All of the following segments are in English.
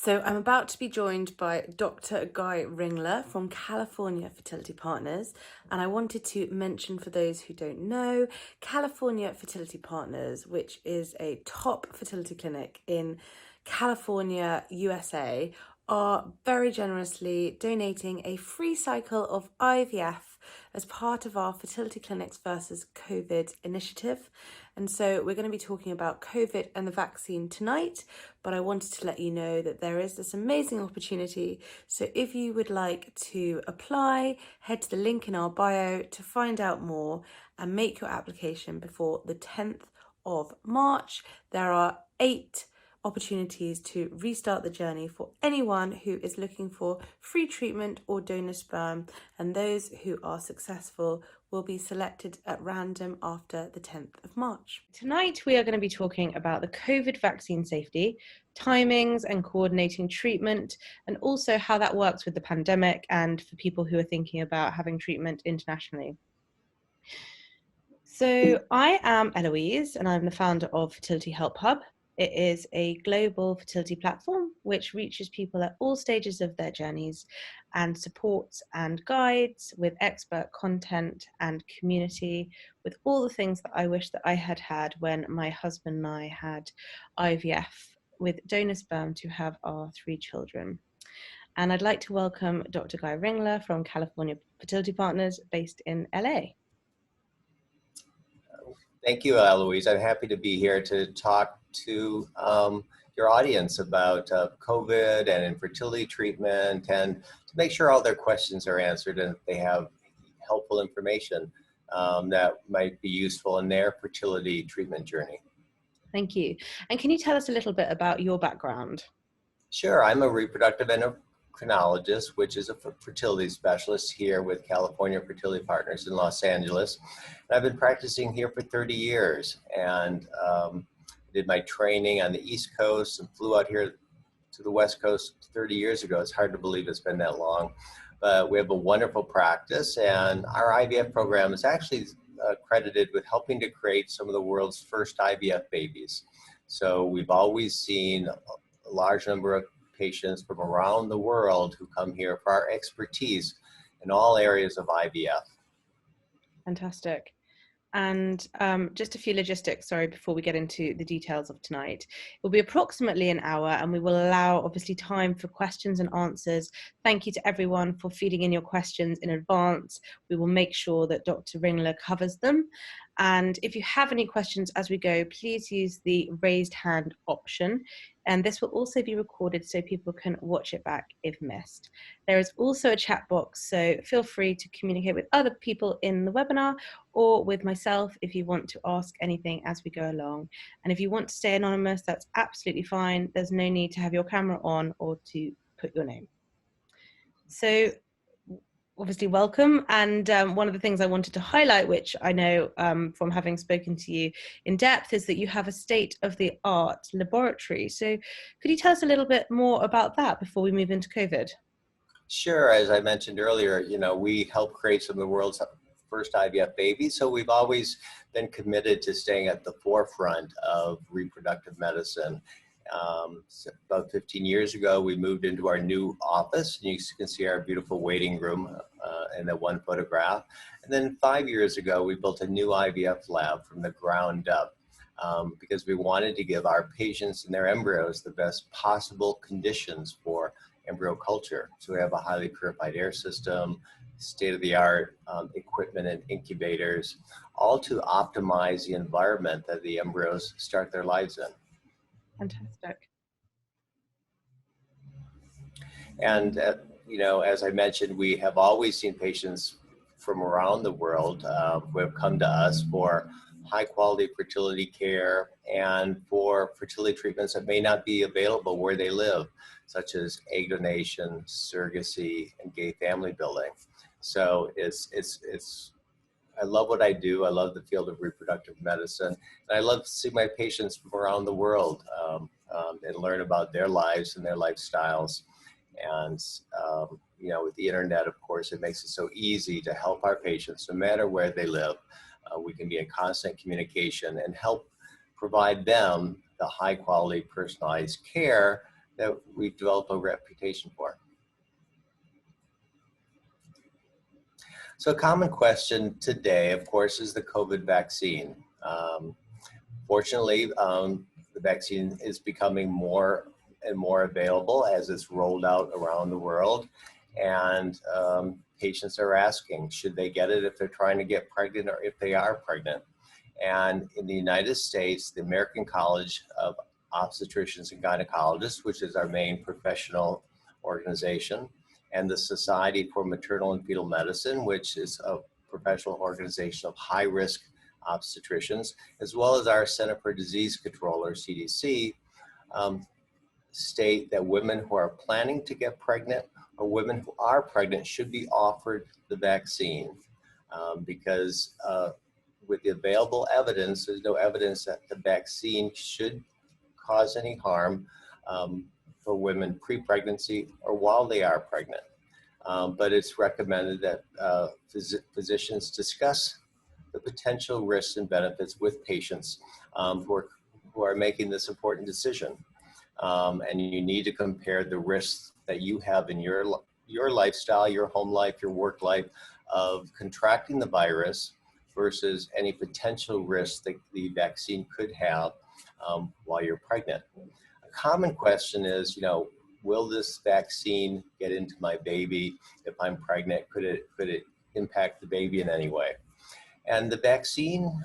So I'm about to be joined by Dr. Guy Ringler from California Fertility Partners. And I wanted to mention, for those who don't know, California Fertility Partners, which is a top fertility clinic in California, USA, are very generously donating a free cycle of IVF as part of our Fertility Clinics versus COVID initiative. And so we're going to be talking about COVID and the vaccine tonight, but I wanted to let you know that there is this amazing opportunity. So if you would like to apply, head to the link in our bio to find out more and make your application before the 10th of March. There are 8 opportunities to restart the journey for anyone who is looking for free treatment or donor sperm, and those who are successful will be selected at random after the 10th of March. Tonight we are going to be talking about the COVID vaccine safety, timings and coordinating treatment, and also how that works with the pandemic and for people who are thinking about having treatment internationally. So I am Eloise and I'm the founder of Fertility Help Hub. It is a global fertility platform which reaches people at all stages of their journeys and supports and guides with expert content and community with all the things that I wish that I had had when my husband and I had IVF with donor sperm to have our 3 children. And I'd like to welcome Dr. Guy Ringler from California Fertility Partners based in LA. Thank you, Eloise. I'm happy to be here to talk to your audience about COVID and infertility treatment, and to make sure all their questions are answered and they have helpful information that might be useful in their fertility treatment journey. Thank you. And can you tell us a little bit about your background? Sure. I'm a reproductive endocrinologist, which is a fertility specialist here with California Fertility Partners in Los Angeles. And I've been practicing here for 30 years and did my training on the East Coast and flew out here to the West Coast 30 years ago. It's hard to believe it's been that long. But we have a wonderful practice, and our IVF program is actually credited with helping to create some of the world's first IVF babies. So we've always seen a large number of patients from around the world who come here for our expertise in all areas of IVF. Fantastic. And just a few logistics, sorry, before we get into the details of tonight. It will be approximately an hour, and we will allow, obviously, time for questions and answers. Thank you to everyone for feeding in your questions in advance. We will make sure that Dr. Ringler covers them. And if you have any questions as we go, please use the raised hand option. And this will also be recorded so people can watch it back if missed. There is also a chat box, so feel free to communicate with other people in the webinar or with myself if you want to ask anything as we go along. And if you want to stay anonymous, that's absolutely fine. There's no need to have your camera on or to put your name. So obviously welcome, and one of the things I wanted to highlight, which I know from having spoken to you in depth, is that you have a state-of-the-art laboratory. So could you tell us a little bit more about that before we move into COVID? Sure. As I mentioned earlier, we help create some of the world's first IVF babies, so we've always been committed to staying at the forefront of reproductive medicine. So about 15 years ago, we moved into our new office, and you can see our beautiful waiting room in that one photograph. And then 5 years ago, we built a new IVF lab from the ground up because we wanted to give our patients and their embryos the best possible conditions for embryo culture. So we have a highly purified air system, state-of-the-art equipment and incubators, all to optimize the environment that the embryos start their lives in. Fantastic. And, as I mentioned, we have always seen patients from around the world who have come to us for high quality fertility care and for fertility treatments that may not be available where they live, such as egg donation, surrogacy, and gay family building. So I love what I do. I love the field of reproductive medicine. And I love to see my patients from around the world and learn about their lives and their lifestyles. And, with the internet, of course, it makes it so easy to help our patients no matter where they live. We can be in constant communication and help provide them the high quality personalized care that we've developed a reputation for. So a common question today, of course, is the COVID vaccine. Fortunately, the vaccine is becoming more and more available as it's rolled out around the world. And patients are asking, should they get it if they're trying to get pregnant or if they are pregnant? And in the United States, the American College of Obstetricians and Gynecologists, which is our main professional organization, and the Society for Maternal and Fetal Medicine, which is a professional organization of high-risk obstetricians, as well as our Center for Disease Control, or CDC, state that women who are planning to get pregnant or women who are pregnant should be offered the vaccine because with the available evidence, there's no evidence that the vaccine should cause any harm for women pre-pregnancy or while they are pregnant. But it's recommended that physicians discuss the potential risks and benefits with patients who are making this important decision. And you need to compare the risks that you have in your lifestyle, your home life, your work life of contracting the virus versus any potential risks that the vaccine could have while you're pregnant. A common question is, will this vaccine get into my baby if I'm pregnant? Could it impact the baby in any way? And the vaccine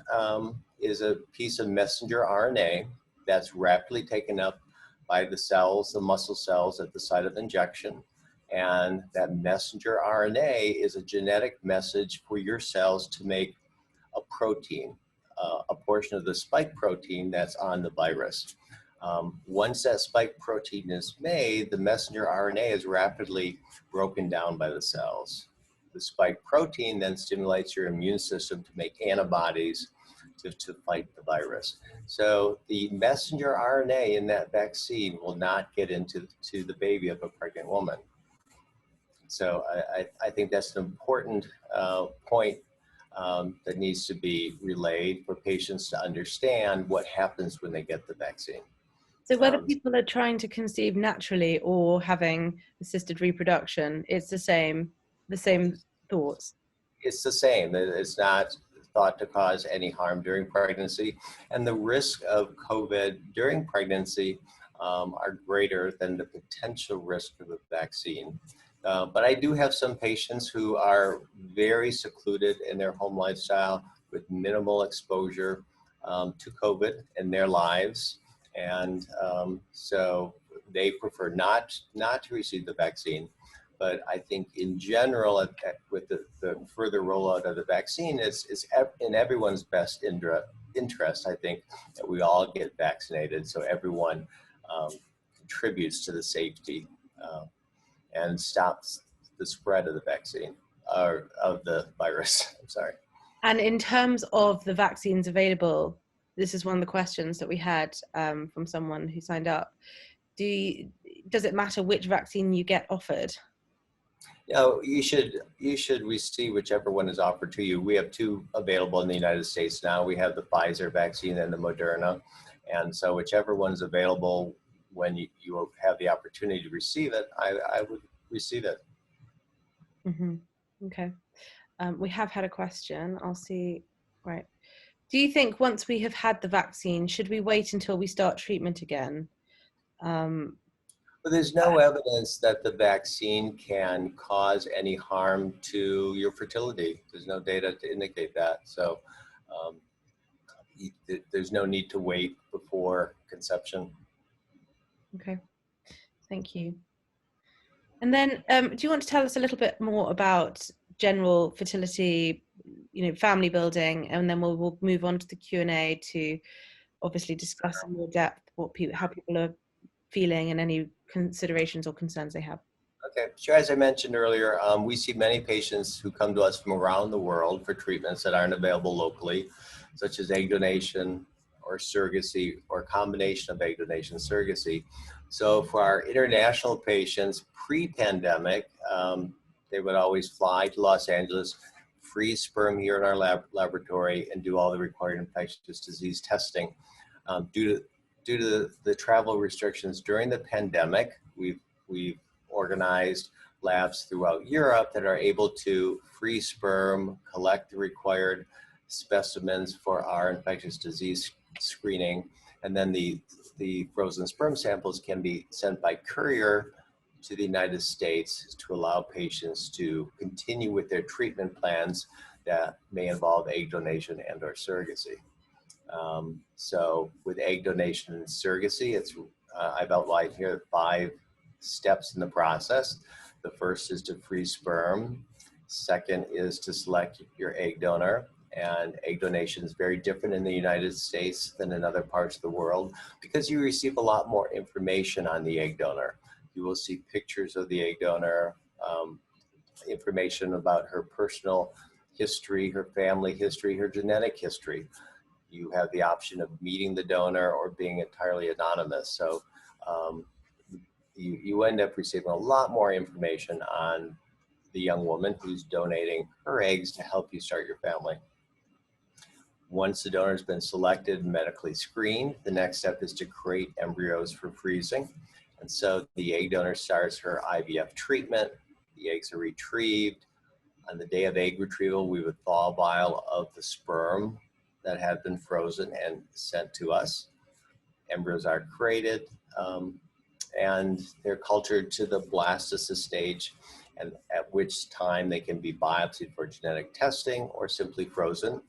is a piece of messenger RNA that's rapidly taken up by the cells, the muscle cells at the site of injection. And that messenger RNA is a genetic message for your cells to make a protein, a portion of the spike protein that's on the virus. Once that spike protein is made, the messenger RNA is rapidly broken down by the cells. The spike protein then stimulates your immune system to make antibodies to fight the virus. So the messenger RNA in that vaccine will not get into the baby of a pregnant woman. So I think that's an important point that needs to be relayed for patients to understand what happens when they get the vaccine. So whether people are trying to conceive naturally or having assisted reproduction, it's the same thoughts? It's the same. It's not thought to cause any harm during pregnancy. And the risk of COVID during pregnancy are greater than the potential risk of the vaccine. But I do have some patients who are very secluded in their home lifestyle with minimal exposure to COVID in their lives. And so they prefer not to receive the vaccine. But I think in general, with the further rollout of the vaccine, it's in everyone's best interest, I think, that we all get vaccinated so everyone contributes to the safety and stops the spread of the vaccine, or of the virus, I'm sorry. And in terms of the vaccines available, this is one of the questions that we had from someone who signed up. Does it matter which vaccine you get offered? You should receive whichever one is offered to you. We have two available in the United States now. We have the Pfizer vaccine and the Moderna. And so whichever one's available when you have the opportunity to receive it, I would receive it. Mm-hmm. Okay. We have had a question. I'll see. Right. Do you think once we have had the vaccine, should we wait until we start treatment again? But there's no evidence that the vaccine can cause any harm to your fertility. There's no data to indicate that. So there's no need to wait before conception. Okay, thank you. And then do you want to tell us a little bit more about general fertility, family building, and then we'll move on to the Q&A to obviously discuss in more depth how people are feeling and any considerations or concerns they have. Okay, sure. As I mentioned earlier, we see many patients who come to us from around the world for treatments that aren't available locally, such as egg donation or surrogacy, or a combination of egg donation and surrogacy. So for our international patients, pre-pandemic, they would always fly to Los Angeles, freeze sperm here in our laboratory, and do all the required infectious disease testing. Due due to the travel restrictions during the pandemic, we've organized labs throughout Europe that are able to freeze sperm, collect the required specimens for our infectious disease screening, and then the frozen sperm samples can be sent by courier to the United States to allow patients to continue with their treatment plans that may involve egg donation and or surrogacy. So with egg donation and surrogacy, I've outlined here 5 steps in the process. The first is to freeze sperm. Second is to select your egg donor. And egg donation is very different in the United States than in other parts of the world because you receive a lot more information on the egg donor. You will see pictures of the egg donor, information about her personal history, her family history, her genetic history. You have the option of meeting the donor or being entirely anonymous. So you end up receiving a lot more information on the young woman who's donating her eggs to help you start your family. Once the donor has been selected and medically screened, the next step is to create embryos for freezing. And so the egg donor starts her IVF treatment. The eggs are retrieved. On the day of egg retrieval, we would thaw a vial of the sperm that had been frozen and sent to us. Embryos are created and they're cultured to the blastocyst stage, and at which time they can be biopsied for genetic testing or simply frozen.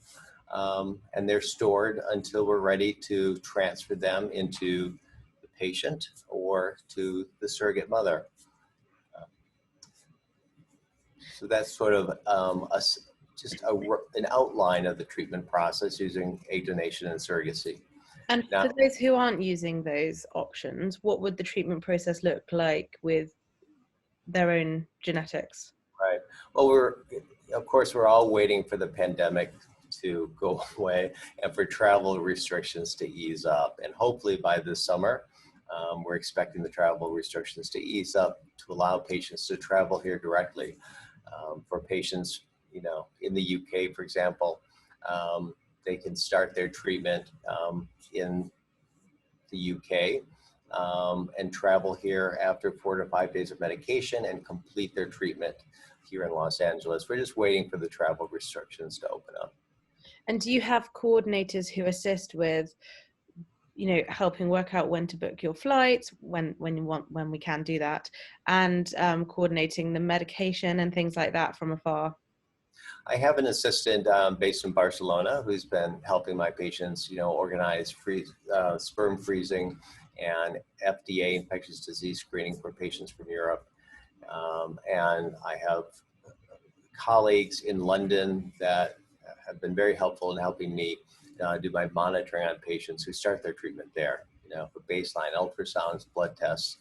And they're stored until we're ready to transfer them into the patient or to the surrogate mother. So that's sort of an outline of the treatment process using egg donation and surrogacy. And Now, for those who aren't using those options, what would the treatment process look like with their own genetics? right. Well, of course, we're all waiting for the pandemic to go away and for travel restrictions to ease up. And hopefully by this summer, we're expecting the travel restrictions to ease up to allow patients to travel here directly. For patients, in the UK, for example, they can start their treatment in the UK and travel here after 4 to 5 days of medication and complete their treatment here in Los Angeles. We're just waiting for the travel restrictions to open up. And do you have coordinators who assist with, helping work out when to book your flights, when we can do that, and coordinating the medication and things like that from afar? I have an assistant based in Barcelona who's been helping my patients, organize sperm freezing and FDA infectious disease screening for patients from Europe. And I have colleagues in London that have been very helpful in helping me do my monitoring on patients who start their treatment there, for baseline ultrasounds, blood tests.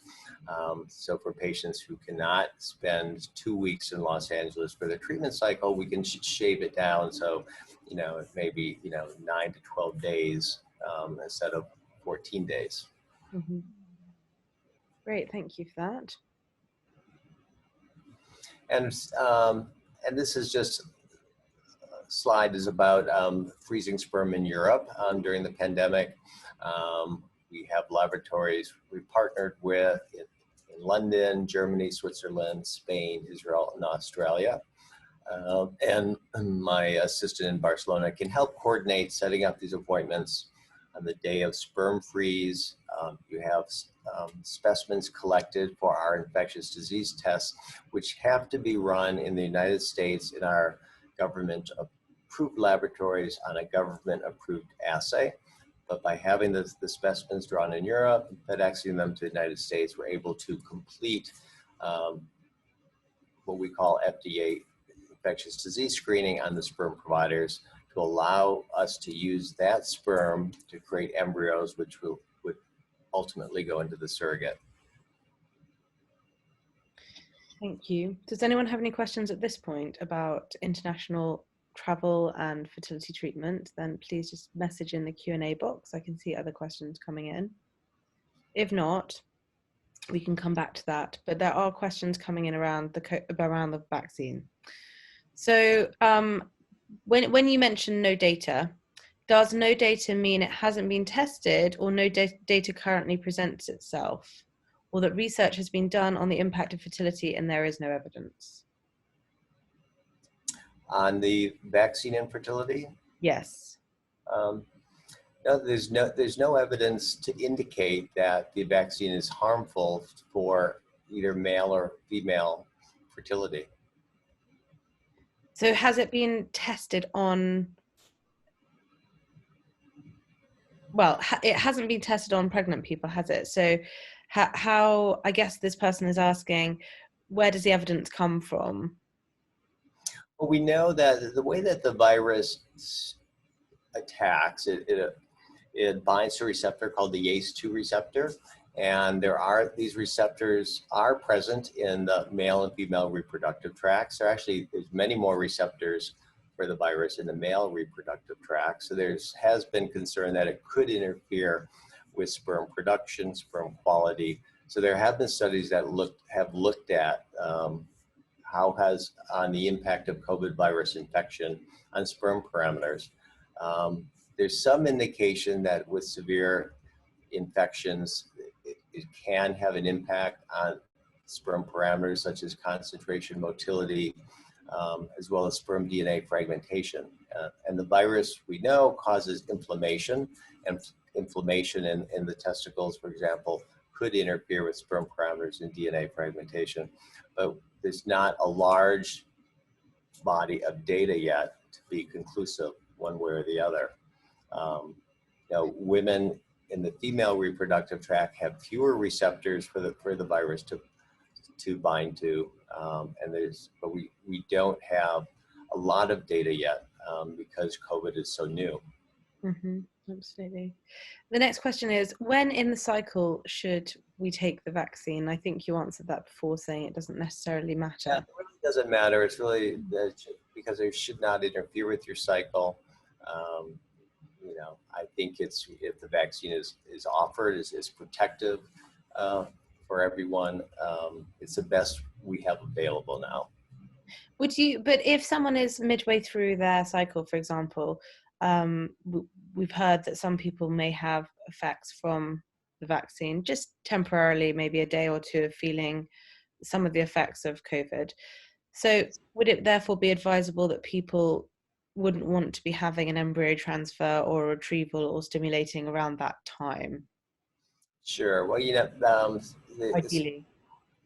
So for patients who cannot spend 2 weeks in Los Angeles for the treatment cycle, we can shave it down. So, it may be, 9 to 12 days instead of 14 days. Mm-hmm. Great, thank you for that. And this is just slide is about freezing sperm in Europe during the pandemic. We have laboratories we've partnered with in London, Germany, Switzerland, Spain, Israel, and Australia. And my assistant in Barcelona can help coordinate setting up these appointments on the day of sperm freeze. You have specimens collected for our infectious disease tests, which have to be run in the United States in our government-approved laboratories on a government-approved assay. But by having the specimens drawn in Europe and FedExing them to the United States, we're able to complete what we call FDA infectious disease screening on the sperm providers to allow us to use that sperm to create embryos, which would ultimately go into the surrogate. Thank you. Does anyone have any questions at this point about international travel and fertility treatment? Then please just message in the Q&A box. I can see other questions coming in. If not, we can come back to that. But there are questions coming in around the vaccine. So when you mention no data, Does no data mean it hasn't been tested, or no data currently presents itself, or that research has been done on the impact of fertility and there is no evidence? On the vaccine infertility, Yes. um, no, there's no evidence to indicate that the vaccine is harmful for either male or female fertility. So has it been tested on, well, it hasn't been tested on pregnant people, has it? So how, I guess this person is asking, where does the evidence come from? Well, we know that the way that the virus attacks, it binds to a receptor called the ACE2 receptor, and these receptors are present in the male and female reproductive tracts. There's many more receptors for the virus in the male reproductive tract. So has been concern that it could interfere with sperm production, sperm quality. So there have been studies that have looked at how has on the impact of COVID virus infection on sperm parameters. There's some indication that with severe infections, it can have an impact on sperm parameters such as concentration, motility, as well as sperm DNA fragmentation. And the virus, we know, causes inflammation, and inflammation in the testicles, for example, could interfere with sperm parameters and DNA fragmentation. But there's not a large body of data yet to be conclusive one way or the other. Women in the female reproductive tract have fewer receptors for the virus to bind to, but we don't have a lot of data yet because COVID is so new. Mm-hmm, absolutely. The next question is, when in the cycle should we take the vaccine? I think you answered that before, saying it doesn't necessarily matter. Yeah, it really doesn't matter. It's really because it should not interfere with your cycle. I think if the vaccine is offered, is protective for everyone, it's the best we have available now. But if someone is midway through their cycle, for example, we've heard that some people may have effects from the vaccine, just temporarily, maybe a day or two of feeling some of the effects of COVID. So would it therefore be advisable that people wouldn't want to be having an embryo transfer or retrieval or stimulating around that time? Sure. Well, Ideally.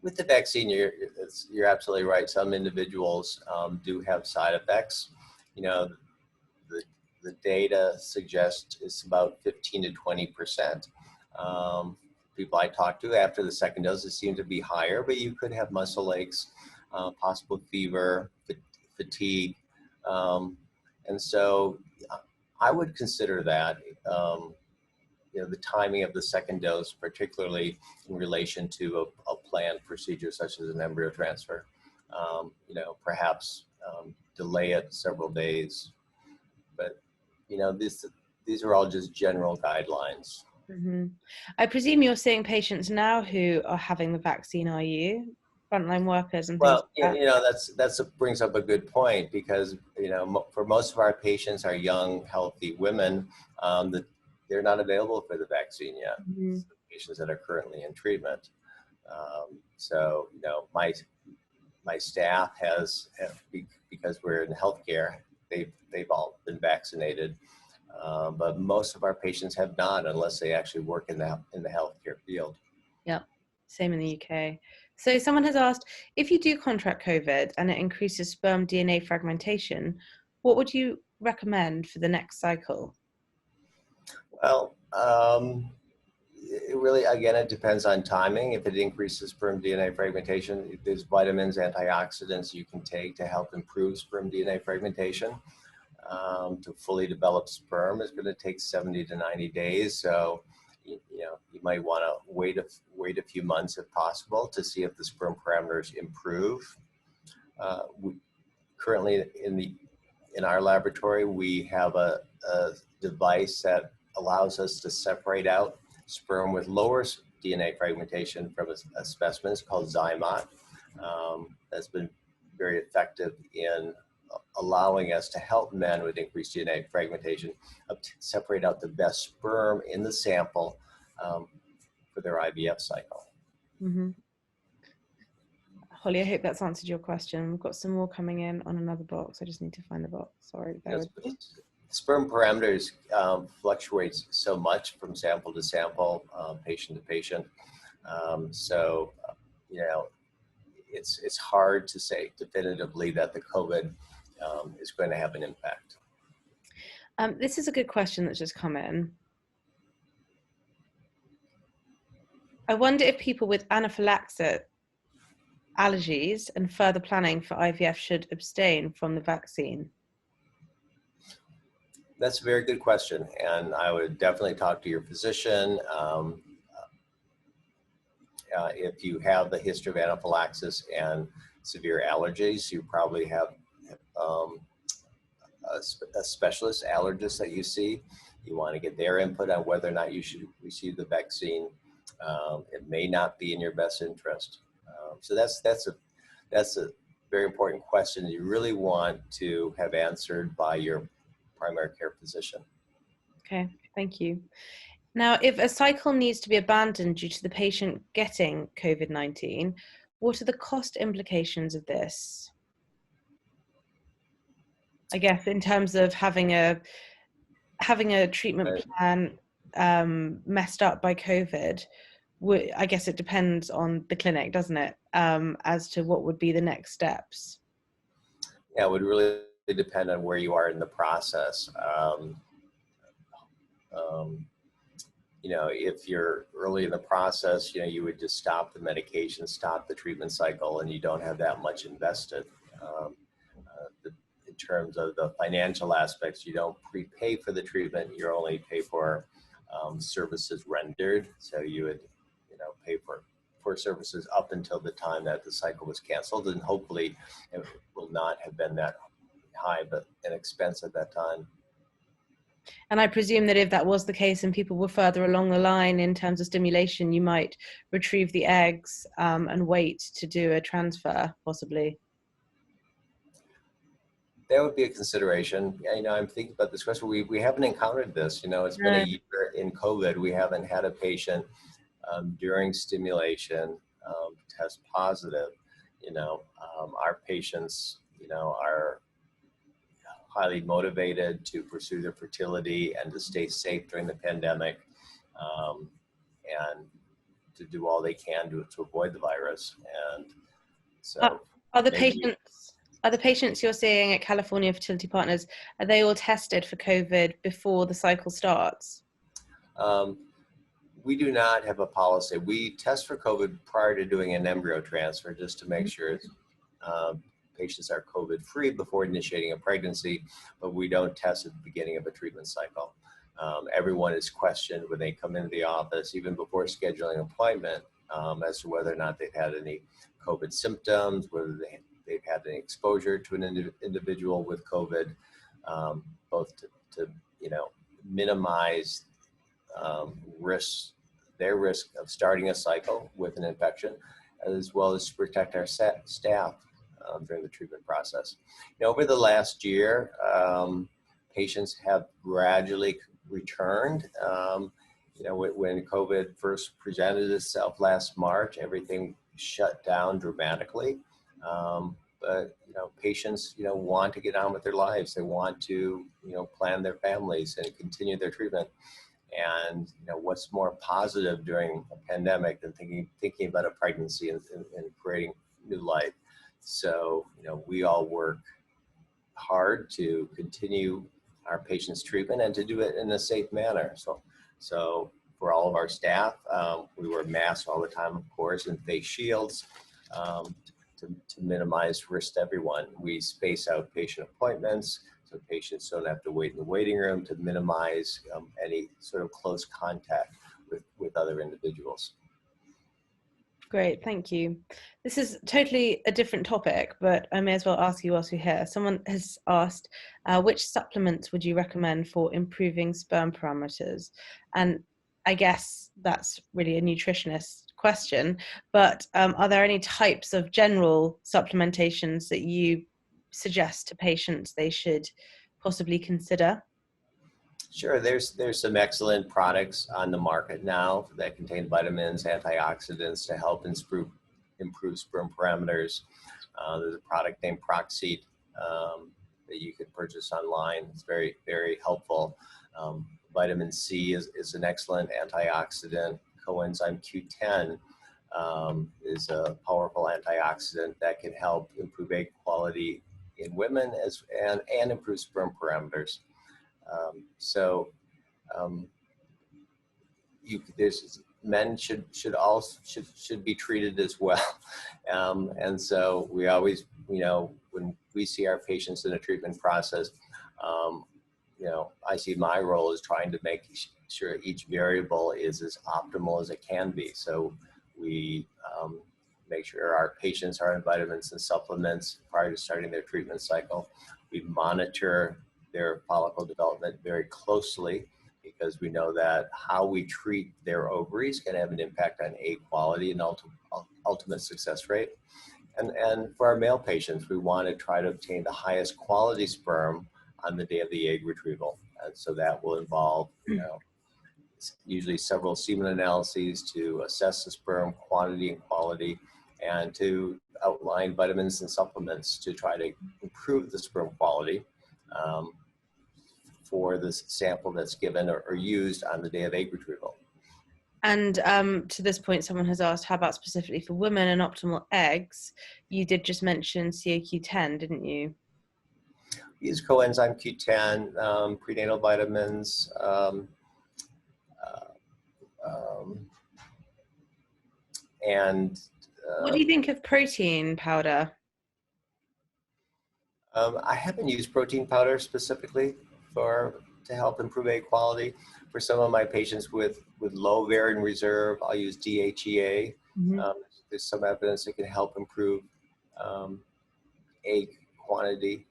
with the vaccine, you're absolutely right. Some individuals do have side effects. The data suggests it's about 15 to 20%. People I talk to after the second dose, it seems to be higher, but you could have muscle aches, possible fever, fatigue. And so I would consider that, the timing of the second dose, particularly in relation to a planned procedure such as an embryo transfer, perhaps delay it several days. But, these are all just general guidelines. Mm-hmm. I presume you're seeing patients now who are having the vaccine, are you? Frontline workers and things like that? That brings up a good point because, for most of our patients are young, healthy women that they're not available for the vaccine yet. Mm-hmm. So patients that are currently in treatment. My staff because we're in healthcare, they've all been vaccinated. But most of our patients have not, unless they actually work in the healthcare field. Yeah, same in the UK. So someone has asked, if you do contract COVID and it increases sperm DNA fragmentation, what would you recommend for the next cycle? Well, it really, again, it depends on timing. If it increases sperm DNA fragmentation, there's vitamins, antioxidants you can take to help improve sperm DNA fragmentation. To fully develop sperm is going to take 70 to 90 days. So, you might want to wait a few months if possible to see if the sperm parameters improve. Currently in our laboratory, we have a device that allows us to separate out sperm with lower DNA fragmentation from a specimen. It's called Zymot. That's been very effective in allowing us to help men with increased DNA fragmentation separate out the best sperm in the sample for their IVF cycle. Mm-hmm. Holly, I hope that's answered your question. We've got some more coming in on another box. I just need to find the box. Sorry, bear with me. Sperm parameters fluctuates so much from sample to sample, patient to patient. So, it's hard to say definitively that the COVID is going to have an impact. This is a good question that's just come in. I wonder if people with anaphylaxis, allergies, and further planning for IVF should abstain from the vaccine. That's a very good question, and I would definitely talk to your physician. If you have a history of anaphylaxis and severe allergies, you probably have a specialist allergist that you see. You want to get their input on whether or not you should receive the vaccine. It may not be in your best interest. So that's a very important question that you really want to have answered by your primary care physician. Okay, thank you. Now, if a cycle needs to be abandoned due to the patient getting COVID-19, what are the cost implications of this? I guess in terms of having a treatment plan messed up by COVID, I guess it depends on the clinic, doesn't it, as to what would be the next steps? Yeah, it would really depend on where you are in the process. If you're early in the process, you would just stop the medication, stop the treatment cycle, and you don't have that much invested. In terms of the financial aspects, you don't prepay for the treatment, you only pay for services rendered. So you would pay for services up until the time that the cycle was canceled, and hopefully it will not have been that high but an expense at that time. And I presume that if that was the case and people were further along the line in terms of stimulation, you might retrieve the eggs and wait to do a transfer, possibly. That would be a consideration. I'm thinking about this question. We haven't encountered this. It's been a year in COVID. We haven't had a patient during stimulation test positive. Our patients, are highly motivated to pursue their fertility and to stay safe during the pandemic, and to do all they can to avoid the virus. And so, are the patients you're seeing at California Fertility Partners, are they all tested for COVID before the cycle starts? We do not have a policy. We test for COVID prior to doing an embryo transfer, just to make sure patients are COVID-free before initiating a pregnancy, but we don't test at the beginning of a treatment cycle. Everyone is questioned when they come into the office, even before scheduling an appointment, as to whether or not they've had any COVID symptoms, whether they've had any exposure to an individual with COVID, both to minimize their risk of starting a cycle with an infection, as well as to protect our staff during the treatment process. Over the last year, patients have gradually returned. When COVID first presented itself last March, everything shut down dramatically. But patients want to get on with their lives. They want to plan their families and continue their treatment. And what's more positive during a pandemic than thinking about a pregnancy and creating new life? So we all work hard to continue our patients' treatment and to do it in a safe manner. So for all of our staff, we wear masks all the time, of course, and face shields to minimize risk to everyone. We space out patient appointments so patients don't have to wait in the waiting room, to minimize any sort of close contact with other individuals. Great, thank you. This is totally a different topic, but I may as well ask you whilst we're here. Someone has asked, which supplements would you recommend for improving sperm parameters? And I guess that's really a nutritionist question, but are there any types of general supplementations that you suggest to patients they should possibly consider? Sure, there's some excellent products on the market now that contain vitamins, antioxidants to help improve sperm parameters. There's a product named Proxy that you can purchase online. It's very, very helpful. Vitamin C is an excellent antioxidant. Coenzyme Q10 is a powerful antioxidant that can help improve egg quality in women and improve sperm parameters. Men should be treated as well, and so we always, when we see our patients in a treatment process, I see my role as trying to make sure each variable is as optimal as it can be. So we make sure our patients are on vitamins and supplements prior to starting their treatment cycle. We monitor their follicle development very closely because we know that how we treat their ovaries can have an impact on egg quality and ultimate success rate. And for our male patients, we want to try to obtain the highest quality sperm on the day of the egg retrieval. And so that will involve, usually several semen analyses to assess the sperm quantity and quality, and to outline vitamins and supplements to try to improve the sperm quality for the sample that's given or used on the day of egg retrieval. And to this point, someone has asked, how about specifically for women and optimal eggs? You did just mention CoQ10, didn't you? We use coenzyme Q10, prenatal vitamins, and what do you think of protein powder? I haven't used protein powder specifically to help improve egg quality. For some of my patients with low ovarian reserve, I'll use DHEA. There's some evidence it can help improve egg quantity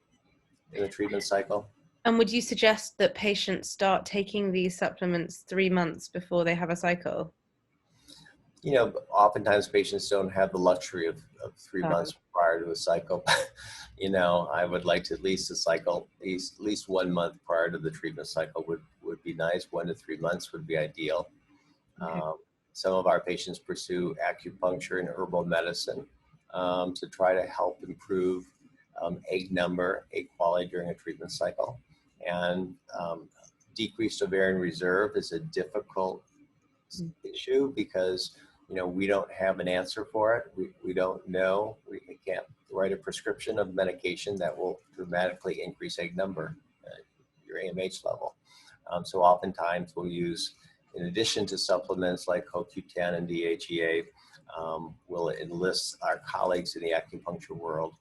in the treatment cycle. And would you suggest that patients start taking these supplements 3 months before they have a cycle? Oftentimes patients don't have the luxury of 3 months prior to a cycle. I would like to at least a cycle, at least 1 month prior to the treatment cycle would be nice. 1 to 3 months would be ideal. Okay. Some of our patients pursue acupuncture and herbal medicine to try to help improve egg number, egg quality during a treatment cycle. And decreased ovarian reserve is a difficult issue because we don't have an answer for it. We don't know. We can't write a prescription of medication that will dramatically increase egg number, your AMH level. So oftentimes we'll use, in addition to supplements like CoQ10 and DHEA, we'll enlist our colleagues in the acupuncture world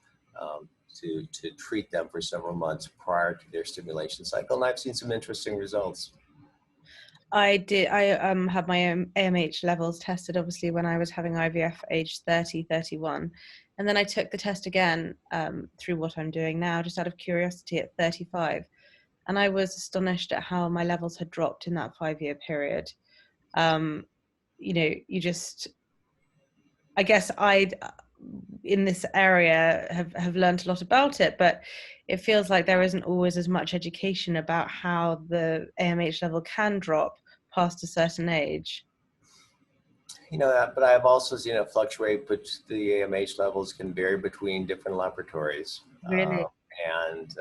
to treat them for several months prior to their stimulation cycle. And I've seen some interesting results. I had my AMH levels tested, obviously, when I was having IVF age 30, 31. And then I took the test again through what I'm doing now, just out of curiosity, at 35. And I was astonished at how my levels had dropped in that 5-year period. I guess in this area have learned a lot about it, but it feels like there isn't always as much education about how the AMH level can drop past a certain age. But I've also seen it fluctuate, but the AMH levels can vary between different laboratories. Really? And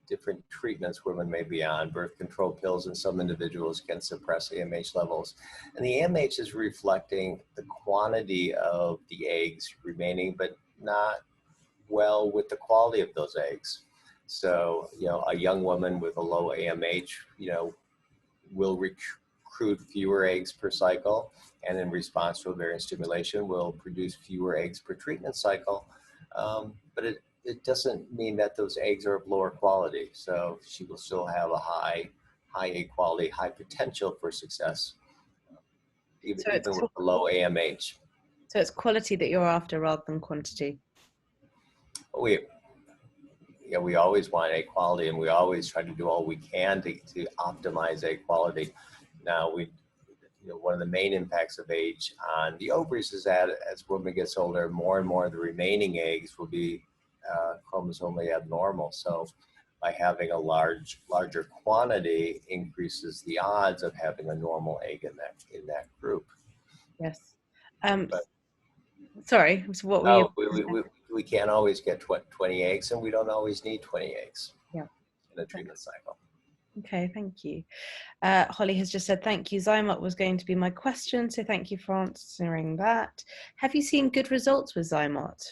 different treatments women may be on. Birth control pills in some individuals can suppress AMH levels. And the AMH is reflecting the quantity of the eggs remaining, but not well with the quality of those eggs. So, a young woman with a low AMH, will recruit fewer eggs per cycle, and in response to ovarian stimulation will produce fewer eggs per treatment cycle. But it doesn't mean that those eggs are of lower quality. So she will still have a high egg quality, high potential for success, even with a low AMH. So it's quality that you're after rather than quantity. We always want egg quality, and we always try to do all we can to optimize egg quality. Now, one of the main impacts of age on the ovaries is that as women gets older, more and more of the remaining eggs will be chromosomally abnormal. So by having a larger quantity increases the odds of having a normal egg in that group. Yes. But Sorry, so what were you? we can't always get 20 eggs, and we don't always need 20 eggs Yeah. in a treatment cycle. Okay, thank you. Holly has just said, thank you. Zymote was going to be my question, so thank you for answering that. Have you seen good results with Zymote?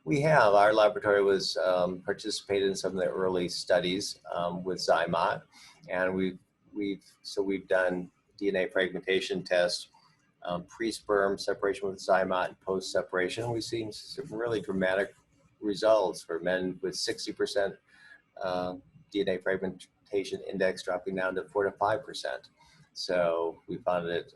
We have. Our laboratory was participated in some of the early studies with Zymote, and we've done DNA fragmentation tests, pre-sperm separation with Zymote and post-separation. We've seen some really dramatic results for men with 60% DNA fragmentation index dropping down to 4 to 5%. So we found it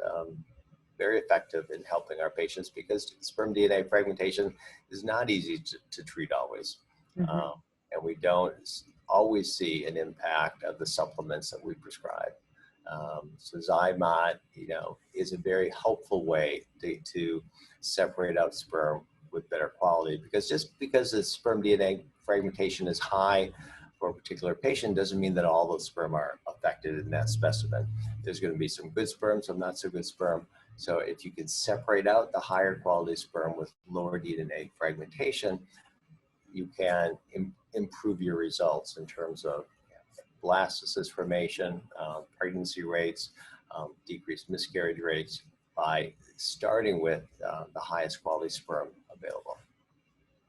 very effective in helping our patients, because sperm DNA fragmentation is not easy to treat always. Mm-hmm. And we don't always see an impact of the supplements that we prescribe. So Zymote, is a very helpful way to separate out sperm with better quality, because just because the sperm DNA fragmentation is high for a particular patient doesn't mean that all the sperm are affected in that specimen. There's going to be some good sperm, some not so good sperm. So if you can separate out the higher quality sperm with lower DNA fragmentation, you can improve your results in terms of blastocyst formation, pregnancy rates, decreased miscarriage rates, by starting with the highest quality sperm available.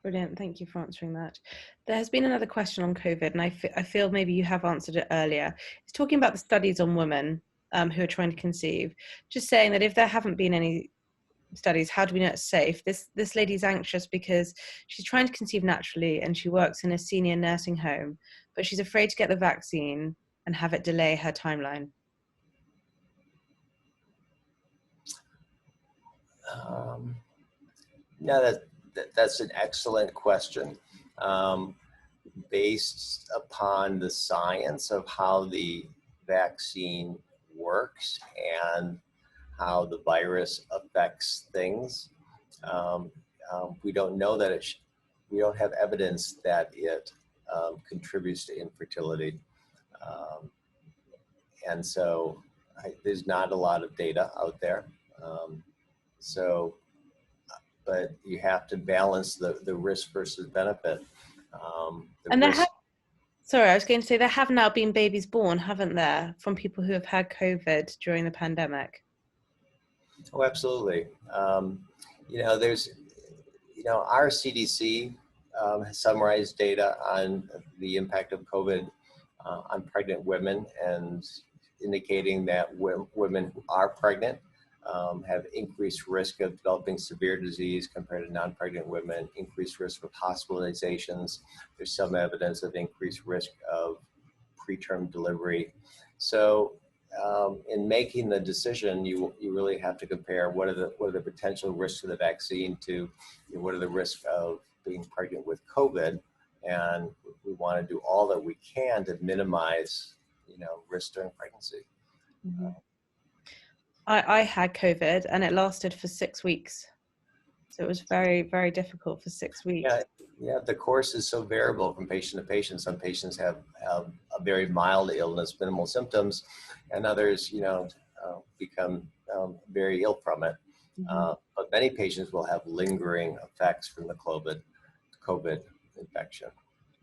Brilliant. Thank you for answering that. There has been another question on COVID, and I feel maybe you have answered it earlier. It's talking about the studies on women who are trying to conceive. Just saying that if there haven't been any studies, how do we know it's safe? This lady's anxious because she's trying to conceive naturally, and she works in a senior nursing home, but she's afraid to get the vaccine and have it delay her timeline. No, that's an excellent question. Based upon the science of how the vaccine works and how the virus affects things, we don't know that we don't have evidence that it contributes to infertility. And so there's not a lot of data out there. But you have to balance the risk versus benefit. And sorry, I was going to say, there have now been babies born, haven't there, from people who have had COVID during the pandemic? Oh, absolutely. There's, our CDC has summarized data on the impact of COVID on pregnant women, and indicating that women who are pregnant have increased risk of developing severe disease compared to non-pregnant women, increased risk of hospitalizations. There's some evidence of increased risk of preterm delivery. So in making the decision, you really have to compare what are the potential risks of the vaccine to what are the risks of being pregnant with COVID, and we want to do all that we can to minimize risk during pregnancy. Mm-hmm. I had COVID, and it lasted for 6 weeks. So it was very, very difficult for 6 weeks. Yeah, the course is so variable from patient to patient. Some patients have a very mild illness, minimal symptoms, and others, become very ill from it. Mm-hmm. But many patients will have lingering effects from the COVID infection.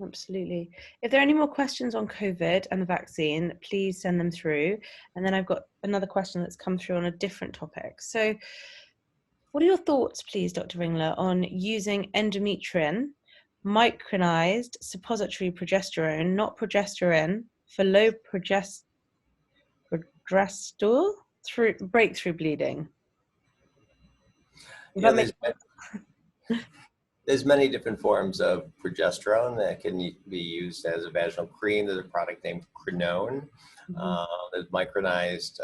Absolutely. If there are any more questions on COVID and the vaccine, please send them through. And then I've got another question that's come through on a different topic. So what are your thoughts, please, Dr. Ringler, on using endometrium, micronized suppository progesterone, not progesterone, for low progesterone through breakthrough bleeding? There's many different forms of progesterone that can be used as a vaginal cream. There's a product named Crenone. Mm-hmm. There's micronized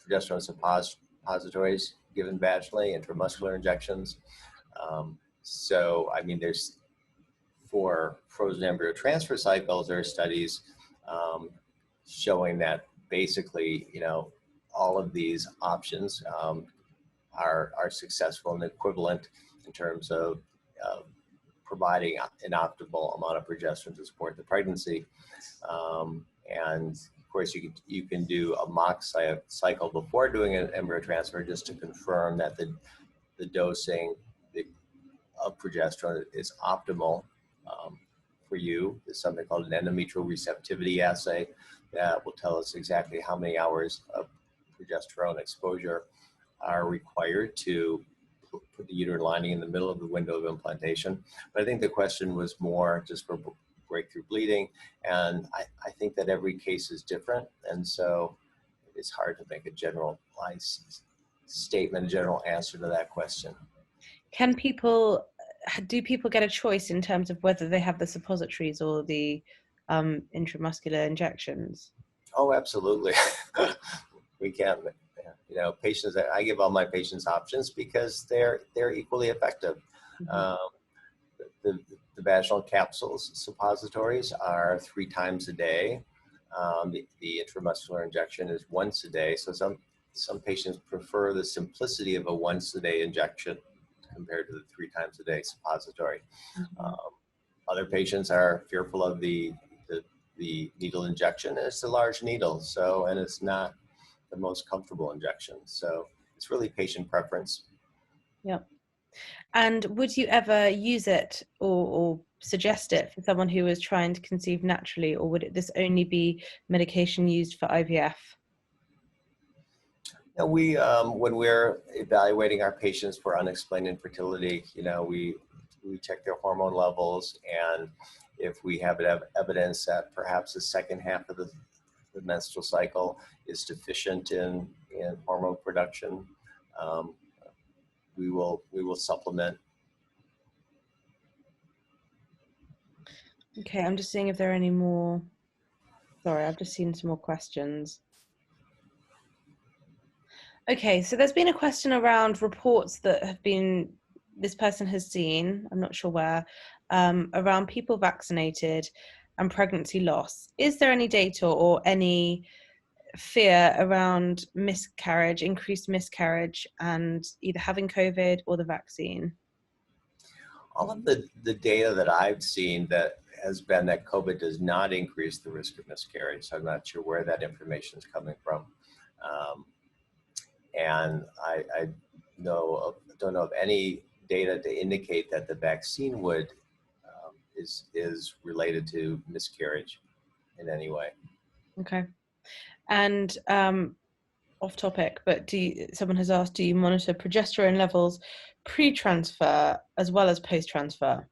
progesterone suppositories given vaginally, intramuscular injections. There's, for frozen embryo transfer cycles, there are studies showing that basically, all of these options are successful and equivalent in terms of providing an optimal amount of progesterone to support the pregnancy. And of course, you can do a mock cycle before doing an embryo transfer just to confirm that the dosing of progesterone is optimal for you. There's something called an endometrial receptivity assay that will tell us exactly how many hours of progesterone exposure are required to put the uterine lining in the middle of the window of implantation. But I think the question was more just for breakthrough bleeding, and I think that every case is different, and so it's hard to make a generalized statement, a general answer to that question. Do people get a choice in terms of whether they have the suppositories or the intramuscular injections? Oh, absolutely. We can. You know, patients, I give all my patients options because they're equally effective. Mm-hmm. The vaginal capsules, suppositories, are 3 times a day. The intramuscular injection is once a day. So some patients prefer the simplicity of a once a day injection compared to the 3 times a day suppository. Mm-hmm. Other patients are fearful of the needle injection. It's a large needle, and it's not the most comfortable injection. So it's really patient preference. Yeah. And would you ever use it or suggest it for someone who is trying to conceive naturally, or would this only be medication used for IVF? Now when we're evaluating our patients for unexplained infertility, we check their hormone levels, and if we have evidence that perhaps the second half of the menstrual cycle is deficient in hormone production, we will supplement. Okay, I'm just seeing if there are any more. Sorry, I've just seen some more questions. Okay, so there's been a question around reports that this person has seen, I'm not sure where, around people vaccinated and pregnancy loss. Is there any data or any fear around miscarriage, increased miscarriage, and either having COVID or the vaccine? All of the data that I've seen that has been that COVID does not increase the risk of miscarriage. So I'm not sure where that information is coming from. And I don't know of any data to indicate that the vaccine is related to miscarriage in any way. Okay. And off topic, but someone has asked, do you monitor progesterone levels pre-transfer as well as post-transfer?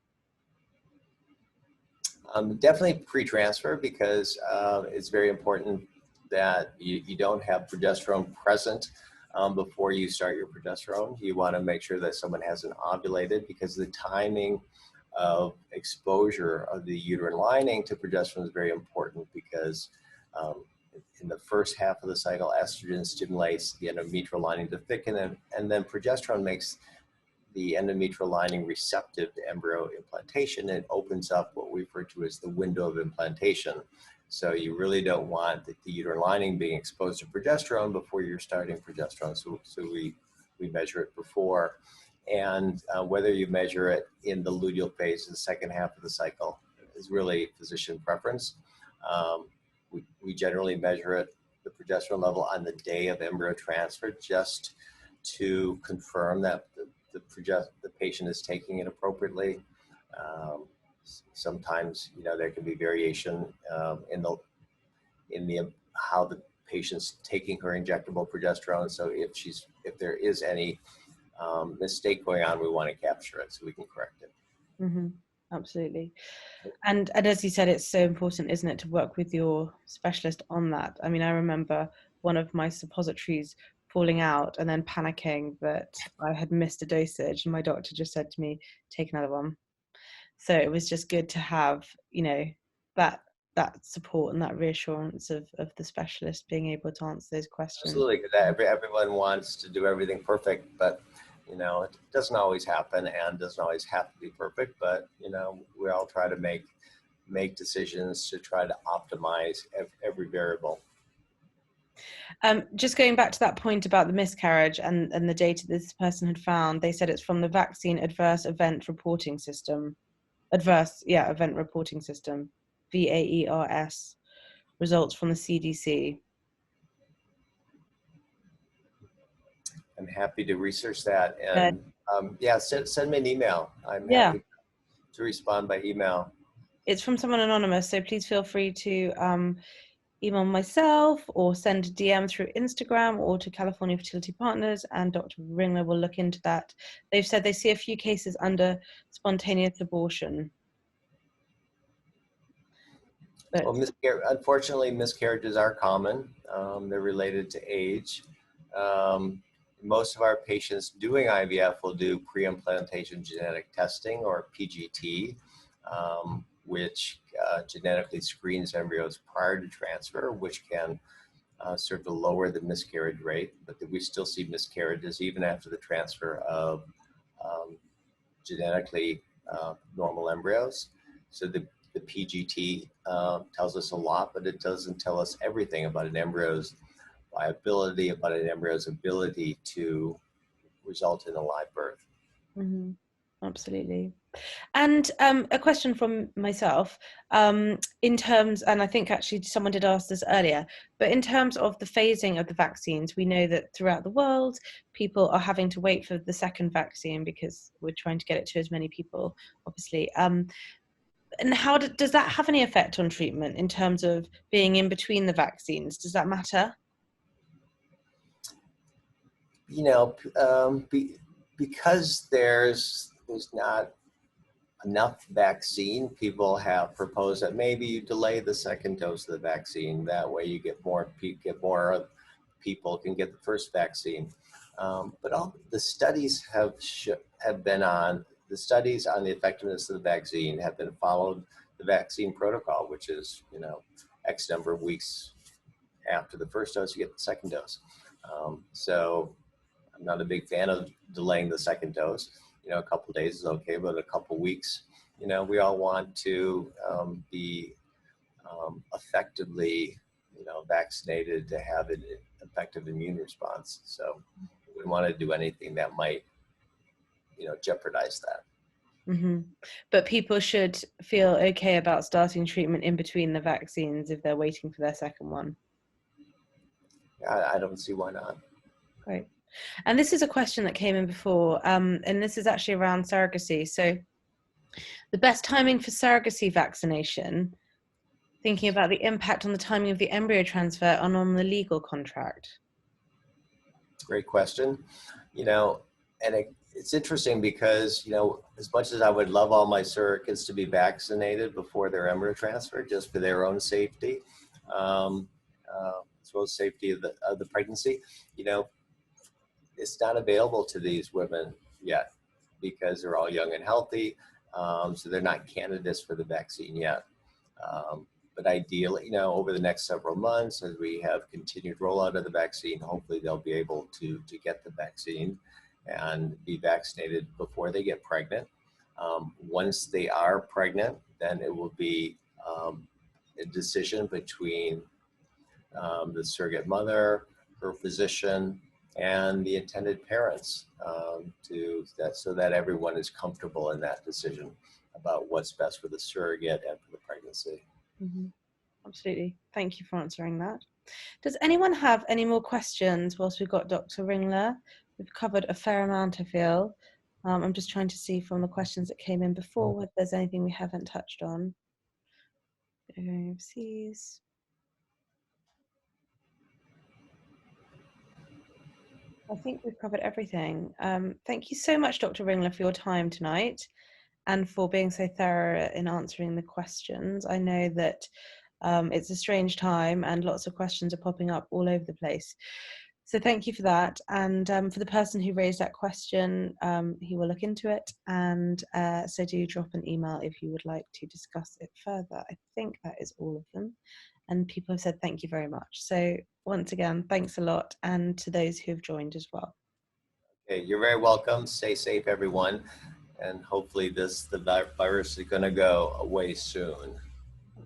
Definitely pre-transfer, because it's very important that you don't have progesterone present before you start your progesterone. You want to make sure that someone hasn't ovulated, because the timing of exposure of the uterine lining to progesterone is very important, because in the first half of the cycle, estrogen stimulates the endometrial lining to thicken, and then progesterone makes the endometrial lining receptive to embryo implantation. It opens up what we refer to as the window of implantation. So you really don't want the uterine lining being exposed to progesterone before you're starting progesterone. So we measure it before. And whether you measure it in the luteal phase, the second half of the cycle, is really physician preference. We generally measure it, the progesterone level, on the day of embryo transfer, just to confirm that the patient is taking it appropriately. Sometimes, there can be variation in the how the patient's taking her injectable progesterone. So if there is any mistake going on, we want to capture it so we can correct it. Mm-hmm. Absolutely. And as you said, it's so important, isn't it, to work with your specialist on that? I mean, I remember one of my suppositories falling out and then panicking that I had missed a dosage, and my doctor just said to me, take another one. So it was just good to have, that support and that reassurance of the specialist being able to answer those questions. Absolutely, because everyone wants to do everything perfect, but it doesn't always happen, and doesn't always have to be perfect. But we all try to make decisions to try to optimize every variable. Just going back to that point about the miscarriage and the data this person had found, they said it's from the vaccine adverse event reporting system. Adverse, yeah, event reporting system, VAERS, results from the CDC. I'm happy to research that, Uh, and yeah, send me an email. I'm yeah, happy to respond by email. it's from someone anonymous, so please feel free to email myself or send a DM through Instagram or to California Fertility Partners, and Dr. Ringler will look into that. They've said they see a few cases under spontaneous abortion. But Well, unfortunately, miscarriages are common. They're related to age. Um, Most of our patients doing IVF will do pre-implantation genetic testing, or PGT, which genetically screens embryos prior to transfer, which can serve to lower the miscarriage rate, but we still see miscarriages even after the transfer of um, genetically normal embryos. So the PGT tells us a lot, but it doesn't tell us everything about an embryo's viability, about an embryo's ability to result in a live birth. mm-hmm, absolutely. And a question from myself, in terms, and I think actually someone did ask this earlier, but in terms of the phasing of the vaccines, we know that throughout the world, people are having to wait for the second vaccine because we're trying to get it to as many people, obviously. And how does that have any effect on treatment in terms of being in between the vaccines? Does that matter? You know, because there's not enough vaccine, people have proposed that maybe you delay the second dose of the vaccine. That way, you get more people can get the first vaccine. But all the studies have been on the studies on the effectiveness of the vaccine have been followed the vaccine protocol, which is X number of weeks after the first dose, you get the second dose. So I'm not a big fan of delaying the second dose. A couple days is okay, but a couple weeks, we all want to be effectively, vaccinated to have an effective immune response. So we wouldn't want to do anything that might, jeopardize that. Mm-hmm. But people should feel okay about starting treatment in between the vaccines if they're waiting for their second one. I don't see why not. Great. And this is a question that came in before, and this is actually around surrogacy. So the best timing for surrogacy vaccination, thinking about the impact on the timing of the embryo transfer and on the legal contract. Great question. And it's interesting because, as much as I would love all my surrogates to be vaccinated before their embryo transfer, just for their own safety, as well as safety of the pregnancy, it's not available to these women yet because they're all young and healthy. So they're not candidates for the vaccine yet. But ideally, over the next several months, as we have continued rollout of the vaccine, hopefully they'll be able to get the vaccine and be vaccinated before they get pregnant. Once they are pregnant, then it will be a decision between the surrogate mother, her physician, and the intended parents so that everyone is comfortable in that decision about what's best for the surrogate and for the pregnancy. Mm-hmm. Absolutely. Thank you for answering that. Does anyone have any more questions whilst we've got Dr. Ringler? We've covered a fair amount, I feel. I'm just trying to see from the questions that came in before whether there's anything we haven't touched on. Overseas. I think we've covered everything. Thank you so much, Dr. Ringler, for your time tonight and for being so thorough in answering the questions. I know that it's a strange time and lots of questions are popping up all over the place. So thank you for that. And for the person who raised that question, he will look into it. And so do drop an email if you would like to discuss it further. I think that is all of them. And people have said thank you very much. So once again, thanks a lot. And to those who have joined as well. Okay, you're very welcome. Stay safe, everyone. And hopefully the virus is going to go away soon.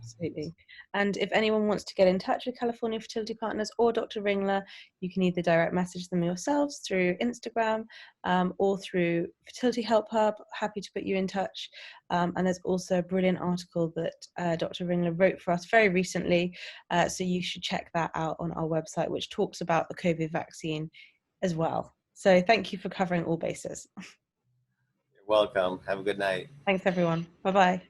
Absolutely. And if anyone wants to get in touch with California Fertility Partners or Dr. Ringler, you can either direct message them yourselves through Instagram or through Fertility Help Hub. Happy to put you in touch. And there's also a brilliant article that Dr. Ringler wrote for us very recently. So you should check that out on our website, which talks about the COVID vaccine as well. So thank you for covering all bases. You're welcome. Have a good night. Thanks, everyone. Bye-bye.